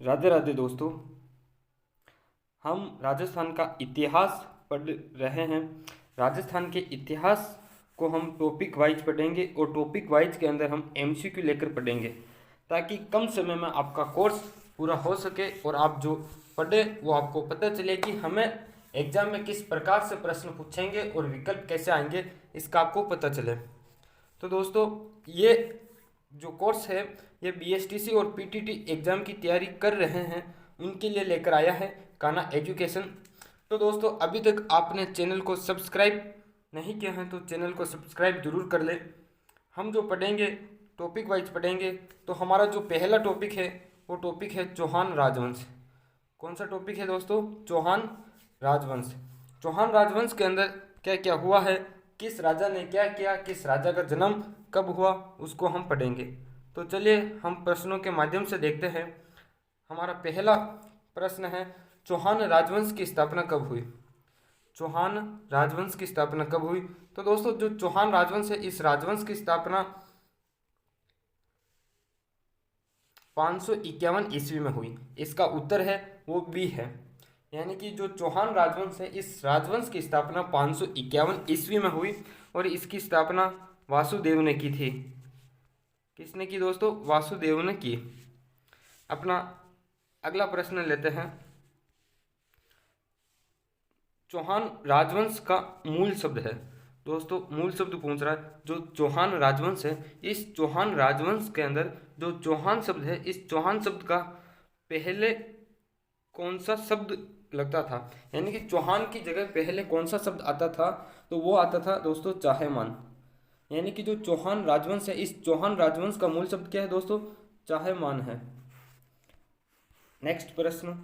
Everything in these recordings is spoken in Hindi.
राधे राधे दोस्तों। हम राजस्थान का इतिहास पढ़ रहे हैं। राजस्थान के इतिहास को हम टॉपिक वाइज पढ़ेंगे और टॉपिक वाइज के अंदर हम एमसीक्यू लेकर पढ़ेंगे ताकि कम समय में आपका कोर्स पूरा हो सके और आप जो पढ़े वो आपको पता चले कि हमें एग्जाम में किस प्रकार से प्रश्न पूछेंगे और विकल्प कैसे आएंगे, इसका आपको पता चले। तो दोस्तों, ये जो कोर्स है ये बीएसटीसी और पीटीटी एग्ज़ाम की तैयारी कर रहे हैं उनके लिए लेकर आया है कान्हा एजुकेशन। तो दोस्तों, अभी तक आपने चैनल को सब्सक्राइब नहीं किया है तो चैनल को सब्सक्राइब जरूर कर ले। हम जो पढ़ेंगे टॉपिक वाइज पढ़ेंगे। तो हमारा जो पहला टॉपिक है वो टॉपिक है चौहान राजवंश। कौन सा टॉपिक है दोस्तों? चौहान राजवंश। चौहान राजवंश के अंदर क्या क्या हुआ है, किस राजा ने क्या किया, किस राजा का जन्म कब हुआ, उसको हम पढ़ेंगे। तो चलिए हम प्रश्नों के माध्यम से देखते हैं। हमारा पहला प्रश्न है, चौहान राजवंश की स्थापना कब हुई? चौहान राजवंश की स्थापना कब हुई? तो दोस्तों, जो चौहान राजवंश है इस राजवंश की स्थापना 551 ईस्वी में हुई। इसका उत्तर है वो बी है, यानी कि जो चौहान राजवंश है इस राजवंश की स्थापना 551 ईस्वी में हुई और इसकी स्थापना वासुदेव ने की थी। किसने की दोस्तों? वासुदेव ने की। अपना अगला प्रश्न लेते हैं। चौहान राजवंश का मूल शब्द है। दोस्तों, मूल शब्द पूछ रहा है। जो चौहान राजवंश है इस चौहान राजवंश के अंदर जो चौहान शब्द है इस चौहान शब्द का पहले कौन सा शब्द लगता था, यानी कि चौहान की जगह पहले कौन सा शब्द आता था? तो वो आता था दोस्तों चाहेमान। यानी कि जो चौहान राजवंश है इस चौहान राजवंश का मूल शब्द क्या है दोस्तों? चाहेमान है। नेक्स्ट प्रश्न,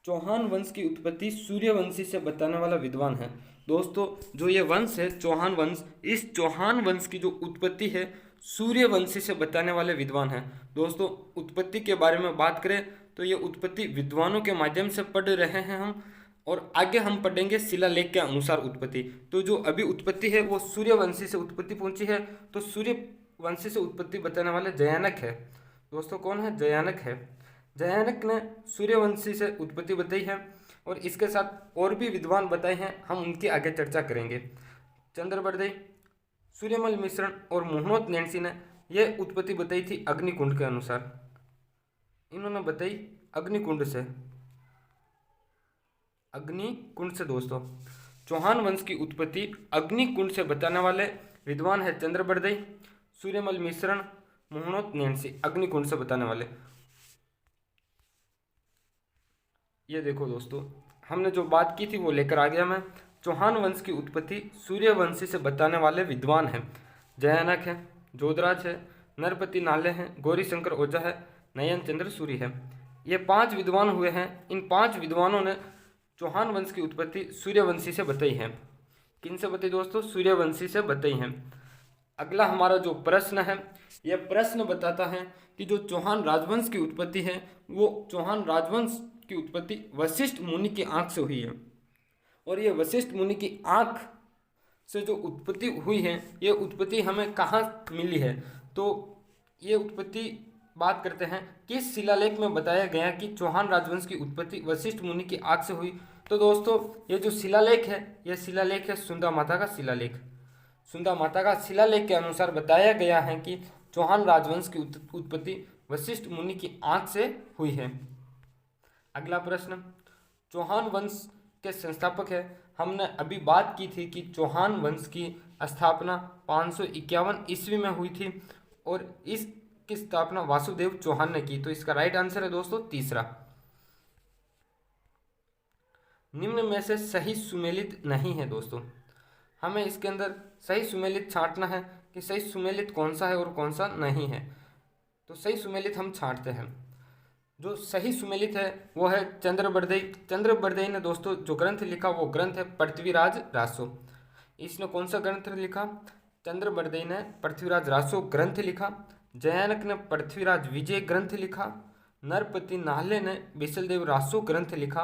चौहान वंश की उत्पत्ति सूर्यवंशी से बताने वाला विद्वान है। दोस्तों, जो ये वंश है चौहान वंश, इस चौहान वंश की जो उत्पत्ति है सूर्यवंशी से बताने वाले विद्वान हैं। दोस्तों, उत्पत्ति के बारे में बात करें तो ये उत्पत्ति विद्वानों के माध्यम से पढ़ रहे हैं हम, और आगे हम पढ़ेंगे शिलालेख के अनुसार उत्पत्ति। तो जो अभी उत्पत्ति है वो सूर्यवंशी से उत्पत्ति पहुंची है। तो सूर्यवंशी से उत्पत्ति बताने वाले जयानक है। दोस्तों, कौन है? जयानक है। जयानक ने सूर्यवंशी से उत्पत्ति बताई है और इसके साथ और भी विद्वान बताए हैं, हम उनकी आगे चर्चा करेंगे। चंद्रबरदई, सूर्यमल मिश्रण और मोहनोत नैन्सी ने यह उत्पत्ति बताई थी अग्निकुंड के अनुसार। इन्होंने बताई अग्निकुंड से। अग्निकुंड से दोस्तों, चौहान वंश की उत्पत्ति अग्निकुंड से बताने वाले विद्वान है चंद्रबरदई, सूर्यमल मिश्रण, मोहनोत नैन्सी। अग्निकुंड से बताने वाले ये देखो दोस्तों, हमने जो बात की थी वो लेकर आ गया मैं। चौहान वंश की उत्पत्ति सूर्यवंशी से बताने वाले विद्वान हैं जयानक है, जोधराज है, नरपति नाले हैं, गौरीशंकर ओझा है, नयन चंद्र सूरी है। ये 5 विद्वान हुए हैं। इन 5 विद्वानों ने चौहान वंश की उत्पत्ति सूर्यवंशी से बताई है। किन से बताई दोस्तों? सूर्यवंशी से बताई है। अगला हमारा जो प्रश्न है यह प्रश्न बताता है कि जो चौहान राजवंश की उत्पत्ति है वो चौहान राजवंश की उत्पत्ति वशिष्ठ मुनि की आंख से हुई है। और ये वशिष्ठ मुनि की आंख से जो उत्पत्ति हुई है ये उत्पत्ति हमें कहाँ मिली है? तो ये उत्पत्ति बात करते हैं किस शिलालेख में बताया गया कि चौहान राजवंश की उत्पत्ति वशिष्ठ मुनि की आंख से हुई। तो दोस्तों, ये जो शिलालेख है यह शिलालेख है सुंदा माता का शिलालेख। सुंदा माता का शिलालेख के अनुसार बताया गया है कि चौहान राजवंश की उत्पत्ति वशिष्ठ मुनि की आंख से हुई है। अगला प्रश्न, चौहान वंश के संस्थापक है। हमने अभी बात की थी कि चौहान वंश की स्थापना 551 ईस्वी में हुई थी और इसकी स्थापना वासुदेव चौहान ने की। तो इसका राइट आंसर है दोस्तों तीसरा। निम्न में से सही सुमेलित नहीं है। दोस्तों, हमें इसके अंदर सही सुमेलित छांटना है कि सही सुमेलित कौन सा है और कौन सा नहीं है। तो सही सुमेलित हम छांटते हैं। जो सही सुमेलित है वो है चंद्रबरदई। चंद्रबरदई ने दोस्तों जो ग्रंथ लिखा वो ग्रंथ है पृथ्वीराज रासो। इसने कौन सा ग्रंथ लिखा? चंद्रबरदई ने पृथ्वीराज रासो ग्रंथ लिखा। जयानक ने पृथ्वीराज विजय ग्रंथ लिखा। नरपति नाहले ने बिसलदेव रासो ग्रंथ लिखा।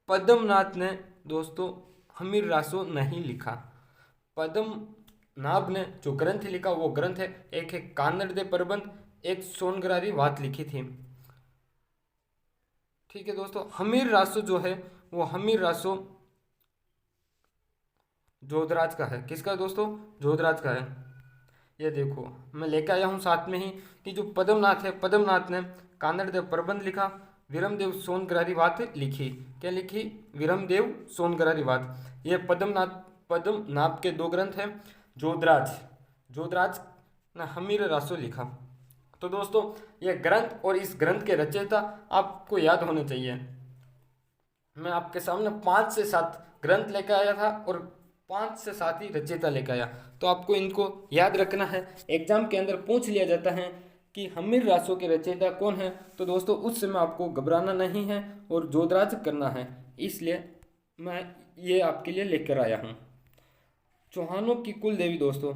पद्मनाथ ने दोस्तों हमीर रासो नहीं लिखा। पद्मनाभ ने जो ग्रंथ लिखा वो ग्रंथ है, एक है कानड़ दे प्रबंध, एक सोनग्रारी वात लिखी थी। ठीक है दोस्तों, हमीर रासो जो है वो हमीर रासो जोधराज का है। किसका दोस्तों? जोधराज का है। ये देखो मैं लेकर आया हूँ साथ में ही कि जो पद्मनाथ है, पद्मनाथ ने कानड़देव प्रबंध लिखा, विरमदेव सोनग्रारी वात लिखी। क्या लिखी? विरमदेव सोनग्रारी वात। ये पद्मनाभ के दो ग्रंथ हैं। जोधराज जोधराज ने हमीर रासो लिखा। तो दोस्तों ये ग्रंथ और इस ग्रंथ के रचयिता आपको याद होने चाहिए। मैं आपके सामने 5 से 7 ग्रंथ लेकर आया था और 5 से 7 ही रचयिता लेकर आया, तो आपको इनको याद रखना है। एग्जाम के अंदर पूछ लिया जाता है कि हमीर रासो के रचयिता कौन है, तो दोस्तों उस समय आपको घबराना नहीं है और जोधराज करना है। इसलिए मैं ये आपके लिए लेकर आया हूँ। चौहानों की कुल देवी दोस्तों,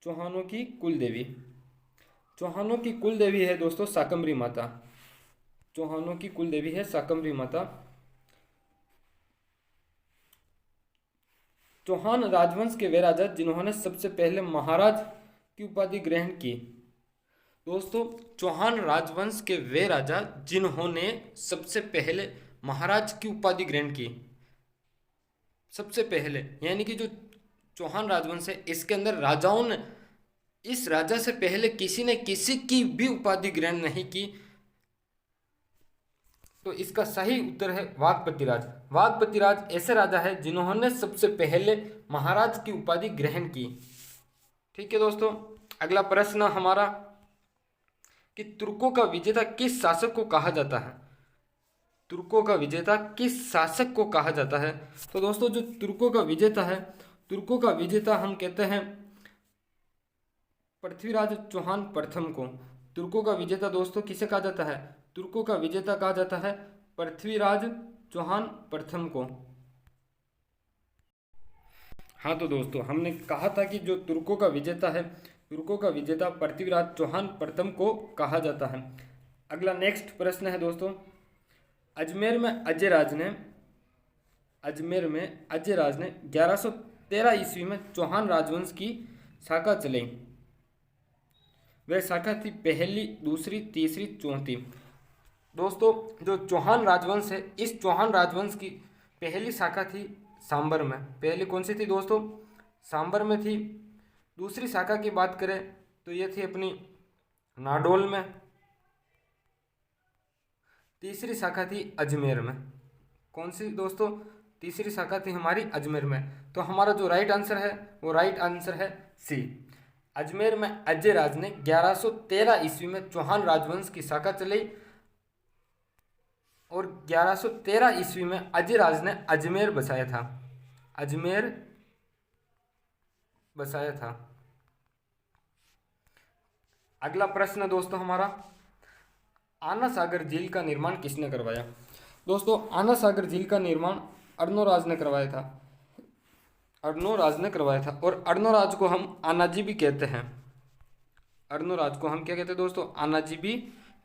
चौहानों की कुल देवी, चौहानों की कुल देवी है दोस्तों शाकंभरी माता। चौहानों की कुल देवी है शाकंभरी माता। चौहान राजवंश के वे राजा जिन्होंने सबसे पहले महाराज की उपाधि ग्रहण की। दोस्तों चौहान राजवंश के वे राजा जिन्होंने सबसे पहले महाराज की उपाधि ग्रहण की। सबसे पहले यानी कि जो चौहान राजवंश है इसके अंदर राजाओं ने इस राजा से पहले किसी ने किसी की भी उपाधि ग्रहण नहीं की। तो इसका सही उत्तर है वाघपति राज। वाघपति राज ऐसे राजा है जिन्होंने सबसे पहले महाराज की उपाधि ग्रहण की। ठीक है दोस्तों, अगला प्रश्न हमारा कि तुर्कों का विजेता किस शासक को कहा जाता है? तुर्कों का विजेता किस शासक को कहा जाता है? तो दोस्तों जो तुर्कों का विजेता है, तुर्कों का विजेता हम कहते हैं पृथ्वीराज चौहान प्रथम को। तुर्कों का विजेता दोस्तों किसे कहा जाता है? तुर्कों का विजेता कहा जाता है पृथ्वीराज चौहान प्रथम को। हाँ तो दोस्तों हमने कहा था कि जो तुर्कों का विजेता है, तुर्कों का विजेता पृथ्वीराज चौहान प्रथम को कहा जाता है। अगला नेक्स्ट प्रश्न है दोस्तों, अजमेर में अजय राज ने 1113 ईस्वी में चौहान राजवंश की शाखा चलाई। वह शाखा थी पहली, दूसरी, तीसरी, चौथी। दोस्तों जो चौहान राजवंश है, इस चौहान राजवंश की पहली शाखा थी सांबर में। पहली कौन सी थी दोस्तों? सांबर में थी। दूसरी शाखा की बात करें तो ये थी अपनी नाडोल में। तीसरी शाखा थी अजमेर में। कौन सी दोस्तों? तीसरी शाखा थी हमारी अजमेर में। तो हमारा जो राइट आंसर है वो राइट आंसर है सी। अजमेर में अजय राज ने 1113 ईस्वी में चौहान राजवंश की शाखा चलाई और 1113 ईस्वी में अजय राज ने अजमेर बसाया था। अजमेर बसाया था। अगला प्रश्न दोस्तों हमारा, आना सागर झील का निर्माण किसने करवाया? दोस्तों आना सागर झील का निर्माण अर्णोराज ने करवाया था। अर्णोराज ने करवाया था और अर्णोराज को हम आनाजी भी कहते हैं। अर्णोराज को हम क्या कहते हैं दोस्तों? आनाजी भी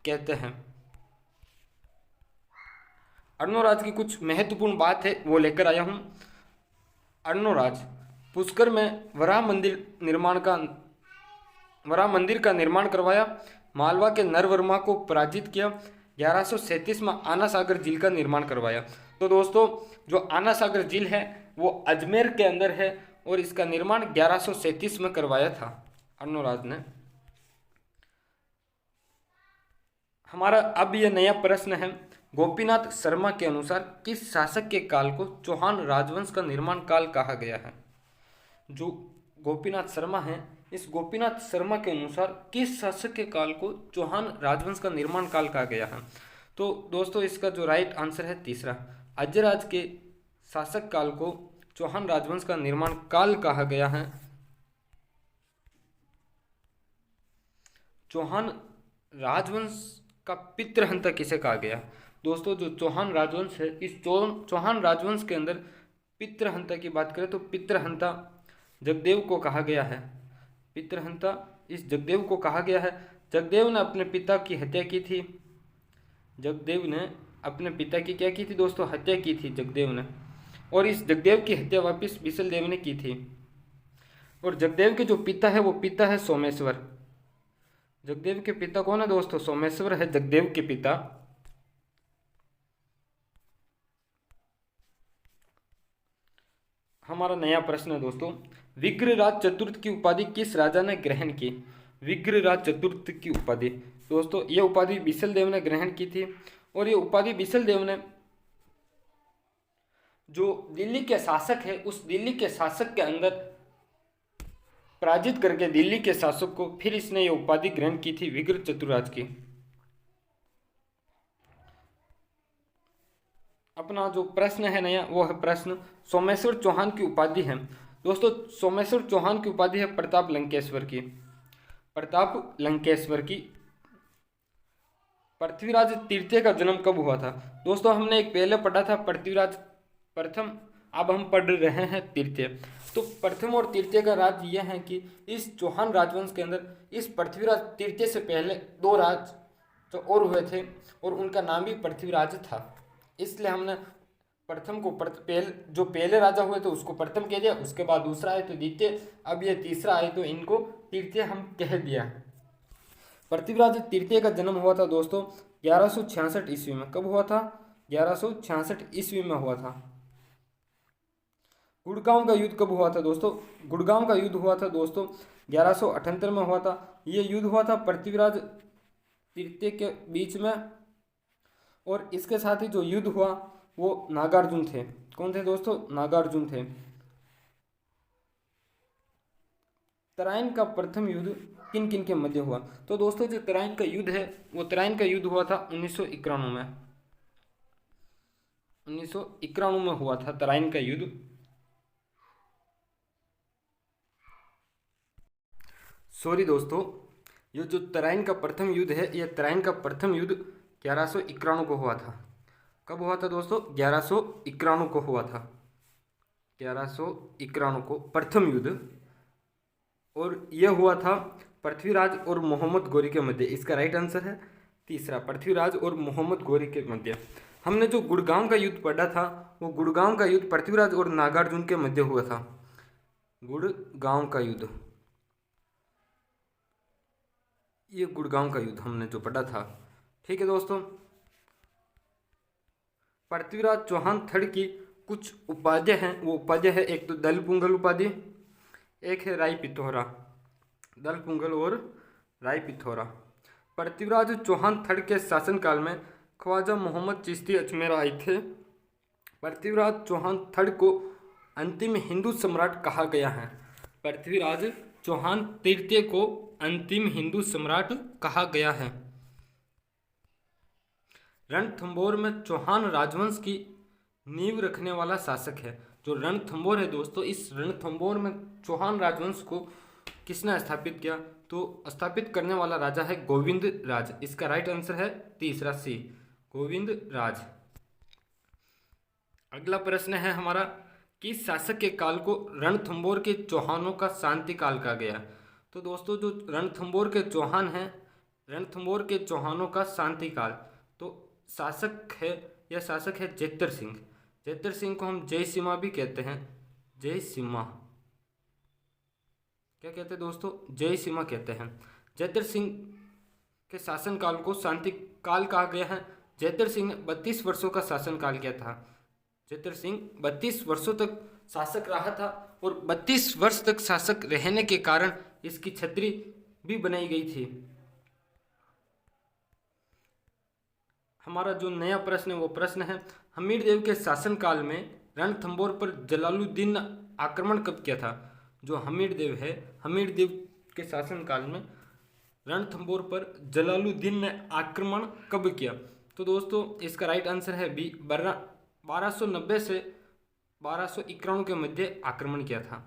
कहते हैं। अर्णोराज की कुछ महत्वपूर्ण बात है वो लेकर आया हूँ। अर्णोराज पुष्कर में वराह मंदिर का निर्माण करवाया। मालवा के नरवर्मा को पराजित किया। 1137 में आना सागर झील का निर्माण करवाया। तो दोस्तों जो आना सागर झील है वो अजमेर के अंदर है और इसका निर्माण 1137 में करवाया था अर्णोराज ने। हमारा अब यह नया प्रश्न है, गोपीनाथ शर्मा के अनुसार किस शासक के काल को चौहान राजवंश का निर्माण काल कहा गया है? जो गोपीनाथ शर्मा है, इस गोपीनाथ शर्मा के अनुसार किस शासक के काल को चौहान राजवंश का निर्माण काल कहा गया है? तो दोस्तों इसका जो राइट आंसर है तीसरा, अजयराज के शासक काल को चौहान राजवंश का निर्माण काल कहा गया है। चौहान राजवंश का पितृहंता किसे कहा गया? दोस्तों जो चौहान राजवंश है, इस चौहान राजवंश के अंदर पितृहंता की बात करें तो पितृहंता जगदेव को कहा गया है। पितृहंता इस जगदेव को कहा गया है। जगदेव ने अपने पिता की हत्या की थी। जगदेव ने अपने पिता की क्या की थी दोस्तों? हत्या की थी जगदेव ने। और इस जगदेव की हत्या वापिस बिसलदेव ने की थी। और जगदेव के जो पिता है वो पिता है सोमेश्वर। जगदेव के पिता कौन है दोस्तों? सोमेश्वर है जगदेव के पिता। हमारा नया प्रश्न है दोस्तों, विग्रहराज चतुर्थ की उपाधि किस राजा ने ग्रहण की? विग्रहराज चतुर्थ की उपाधि दोस्तों, ये उपाधि बिसल देव ने ग्रहण की थी। और ये उपाधि बिसल देव ने जो दिल्ली के शासक है, उस दिल्ली के शासक के अंदर पराजित करके दिल्ली के शासक को फिर इसने ये उपाधि ग्रहण की थी विग्रह चतुराज की। अपना जो प्रश्न है नया वो है प्रश्न, सोमेश्वर चौहान की उपाधि है दोस्तों, सोमेश्वर चौहान की उपाधि है प्रताप लंकेश्वर की। प्रताप लंकेश्वर की। पृथ्वीराज तृतीय का जन्म कब हुआ था? दोस्तों हमने एक पहले पढ़ा था पृथ्वीराज प्रथम, अब हम पढ़ रहे हैं तृतीय। तो प्रथम और तृतीय का राज यह है कि इस चौहान राजवंश के अंदर इस पृथ्वीराज तृतीय से पहले दो राज जो और हुए थे और उनका नाम भी पृथ्वीराज था, इसलिए हमने प्रथम को जो पहले राजा हुए थे उसको प्रथम कह दिया, उसके बाद दूसरा आए तो द्वितीय, अब ये तीसरा आए तो इनको तृतीय हम कह दिया। पृथ्वीराज तृतीय का जन्म हुआ था दोस्तों 1166 ईस्वी में। कब हुआ था? 1166 ईस्वी में हुआ था। गुड़गांव का युद्ध कब हुआ था दोस्तों? गुड़गांव का युद्ध हुआ था दोस्तों 1178 में हुआ था। ये युद्ध हुआ था पृथ्वीराज तृतीय के बीच में, और इसके साथ ही जो युद्ध हुआ वो नागार्जुन थे। कौन थे दोस्तों? नागार्जुन थे। तराइन का प्रथम युद्ध किन किन के मध्य हुआ? तो दोस्तों जो तराइन का युद्ध है वो तराइन का युद्ध हुआ था 1991 में। 1991 में हुआ था तराइन का युद्ध। सॉरी दोस्तों, ये जो तराइन का प्रथम युद्ध है, ये तराइन का प्रथम युद्ध 1191 को हुआ था। कब हुआ था दोस्तों? 1191 को हुआ था। 1191 को प्रथम युद्ध, और यह हुआ था पृथ्वीराज और मोहम्मद गौरी के मध्य। इसका राइट आंसर है तीसरा, पृथ्वीराज और मोहम्मद गौरी के मध्य। हमने जो गुड़गांव का युद्ध पढ़ा था वो गुड़गांव का युद्ध पृथ्वीराज और नागार्जुन के मध्य हुआ था। गुड़गांव का युद्ध, ये गुड़गांव का युद्ध हमने जो पढ़ा था। ठीक है दोस्तों, पृथ्वीराज चौहान थर्ड की कुछ उपाधि हैं, वो उपाधि है एक तो दल पुंगल उपाधि, एक है राय पिथौरा। दल पुंगल और राय पिथौरा। पृथ्वीराज चौहान थर्ड के शासनकाल में ख्वाजा मोहम्मद चिश्ती अजमेर आए थे। पृथ्वीराज चौहान थर्ड को अंतिम हिंदू सम्राट कहा गया है। पृथ्वीराज चौहान तृतीय को अंतिम हिंदू सम्राट कहा गया है। रणथंभौर में चौहान राजवंश की नींव रखने वाला शासक है। जो रणथंभौर है दोस्तों, इस रणथंभौर में चौहान राजवंश को किसने स्थापित किया? तो स्थापित करने वाला राजा है गोविंद राज। इसका राइट आंसर है तीसरा सी, गोविंद राज। अगला प्रश्न है हमारा, किस शासक के काल को रणथंभौर के चौहानों का शांति काल कहा गया? तो दोस्तों जो रणथंभौर के चौहान हैं, रणथंभौर के चौहानों का शांति काल, तो शासक है, यह शासक है जेतर सिंह। जेतर सिंह को हम जय सिम्हा भी कहते हैं। जय सिम्हा क्या कहते हैं दोस्तों? जय सिम्हा कहते हैं। जेतर सिंह के शासनकाल को शांति काल कहा गया है। जेतर सिंह ने 32 वर्षों का शासनकाल किया था। जेतर सिंह 32 वर्षों तक शासक रहा था, और 32 वर्ष तक शासक रहने के कारण इसकी छतरी भी बनाई गई थी। हमारा जो नया प्रश्न है वो प्रश्न है, हमीर देव के शासनकाल में रणथंभौर पर जलालुद्दीन ने आक्रमण कब किया था? जो हमीर देव है, हमीर देव के शासनकाल में रणथंभौर पर जलालुद्दीन ने आक्रमण कब किया? तो दोस्तों इसका राइट आंसर है बी, 1290 से 1291 के मध्य आक्रमण किया था।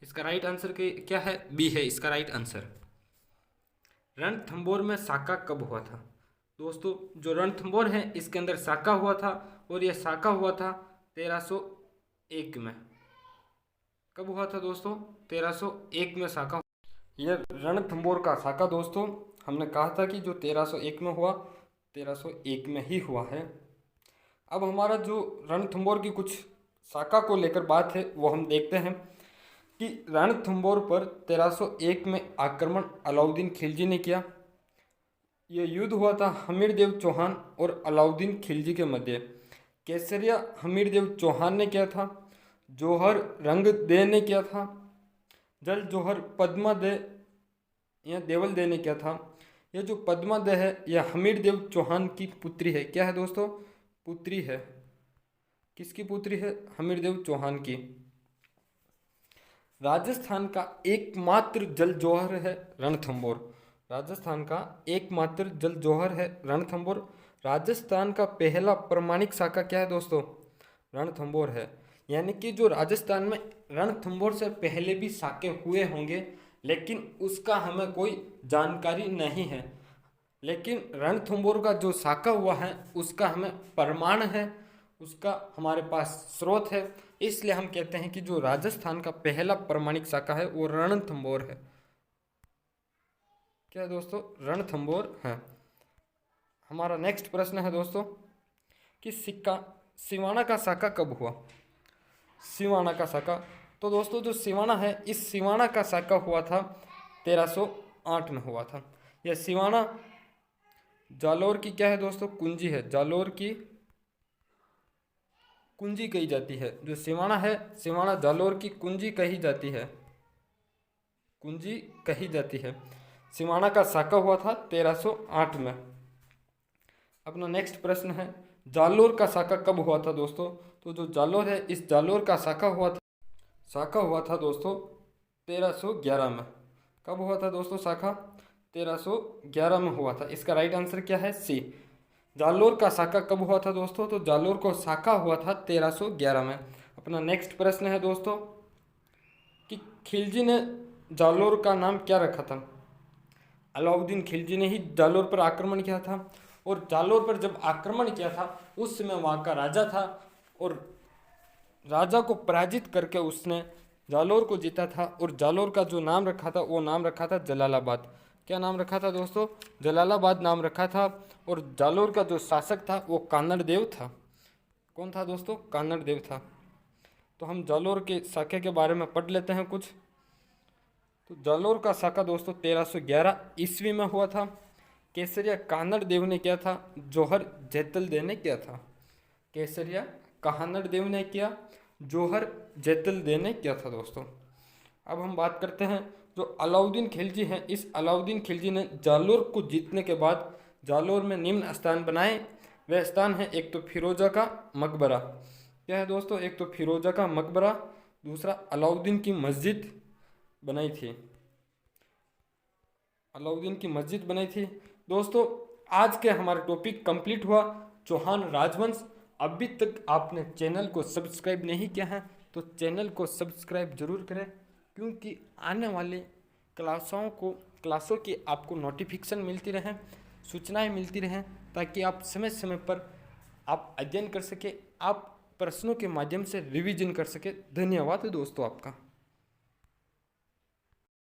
इसका राइट आंसर क्या है? बी है इसका राइट आंसर। रणथंभौर में साका कब हुआ था? दोस्तों जो रणथंभौर है इसके अंदर साका हुआ था, और यह साका हुआ था 1301 में। कब हुआ था दोस्तों? 1301 में साका। यह रणथंभौर का साका दोस्तों हमने कहा था कि जो 1301 में हुआ, 1301 में ही हुआ है। अब हमारा जो रणथंभौर की कुछ साका को लेकर बात है वो हम देखते हैं कि रणथंभौर पर 1301 में आक्रमण अलाउद्दीन खिलजी ने किया। ये युद्ध हुआ था हमीरदेव चौहान और अलाउद्दीन खिलजी के मध्य। केसरिया हमीरदेव चौहान ने किया था, जौहर रंग दे ने किया था, जल जौहर पद्मा दे या देवल दे ने किया था। ये जो पद्मा दे है यह हमीरदेव चौहान की पुत्री है। क्या है दोस्तों? पुत्री है। किसकी पुत्री है? हमीरदेव चौहान की। राजस्थान का एकमात्र जल जौहर है रणथंभौर। राजस्थान का एकमात्र जल जौहर है रणथंभौर। राजस्थान का पहला प्रमाणिक शाखा क्या है दोस्तों? रणथंभौर है। यानी कि जो राजस्थान में रणथंभौर से पहले भी शाखे हुए होंगे, लेकिन उसका हमें कोई जानकारी नहीं है। लेकिन रणथंभौर का जो शाखा हुआ है उसका हमें प्रमाण है, उसका हमारे पास स्रोत है। इसलिए हम कहते हैं कि जो राजस्थान का पहला प्रमाणिक शाखा है वो रणथंभौर है। क्या है दोस्तों? रणथंभौर है। हमारा नेक्स्ट प्रश्न है दोस्तों कि सिक्का सिवाना का शाखा कब हुआ? सिवाना का शाखा, तो दोस्तों जो सिवाना है, इस सिवाना का शाखा हुआ था 1308 में हुआ था। यह सिवाना जालोर की क्या है दोस्तों? कुंजी है। जालोर की कुंजी कही जाती है। जो सिवाना है, सिवाना जालोर की कुंजी कही जाती है। कुंजी कही जाती है। सिवाना का शाखा हुआ था 1308 में। अपना नेक्स्ट प्रश्न है जालोर का शाखा कब हुआ था दोस्तों? तो जो जालोर है, इस जालोर का शाखा हुआ था दोस्तों 1311 में। कब हुआ था दोस्तों शाखा? 1311 में हुआ था। इसका राइट आंसर क्या है? सी। जालोर का शाखा कब हुआ था दोस्तों? तो जालोर को शाखा हुआ था 1311 में। अपना नेक्स्ट प्रश्न है दोस्तों कि खिलजी ने जालोर का नाम क्या रखा था? अलाउद्दीन खिलजी ने ही जालोर पर आक्रमण किया था, और जालोर पर जब आक्रमण किया था उस समय वहाँ का राजा था, और राजा को पराजित करके उसने जालोर को जीता था। और जालोर का जो नाम रखा था वो नाम रखा था जलालाबाद। क्या नाम रखा था दोस्तों? जलालाबाद नाम रखा था। और जालोर का जो शासक था वो कान्नड़ देव था। कौन था दोस्तों? कान्नड़ देव था। तो हम जालोर के शाखे के बारे में पढ़ लेते हैं कुछ। तो जालोर का शाखा दोस्तों 1311 ईस्वी में हुआ था। केसरिया कान्नड़ देव ने किया था, जौहर जैतल देव ने किया था। केसरिया कान्नड़ देव ने किया, जौहर जैतल देव ने किया था दोस्तों। अब हम बात करते हैं जो अलाउद्दीन खिलजी हैं। इस अलाउद्दीन खिलजी ने जालोर को जीतने के बाद जालोर में निम्न स्थान बनाए। वह स्थान है, एक तो फिरोजा का मकबरा। क्या है दोस्तों? एक तो फिरोजा का मकबरा, दूसरा अलाउद्दीन की मस्जिद बनाई थी। अलाउद्दीन की मस्जिद बनाई थी दोस्तों। आज के हमारा टॉपिक कंप्लीट हुआ, चौहान राजवंश। अभी तक आपने चैनल को सब्सक्राइब नहीं किया है तो चैनल को सब्सक्राइब जरूर करें, क्योंकि आने वाले क्लासों की आपको नोटिफिकेशन मिलती रहें, सूचनाएं मिलती रहें, ताकि आप समय समय पर आप अध्ययन कर सके, आप प्रश्नों के माध्यम से रिवीजन कर सके। धन्यवाद दोस्तों आपका।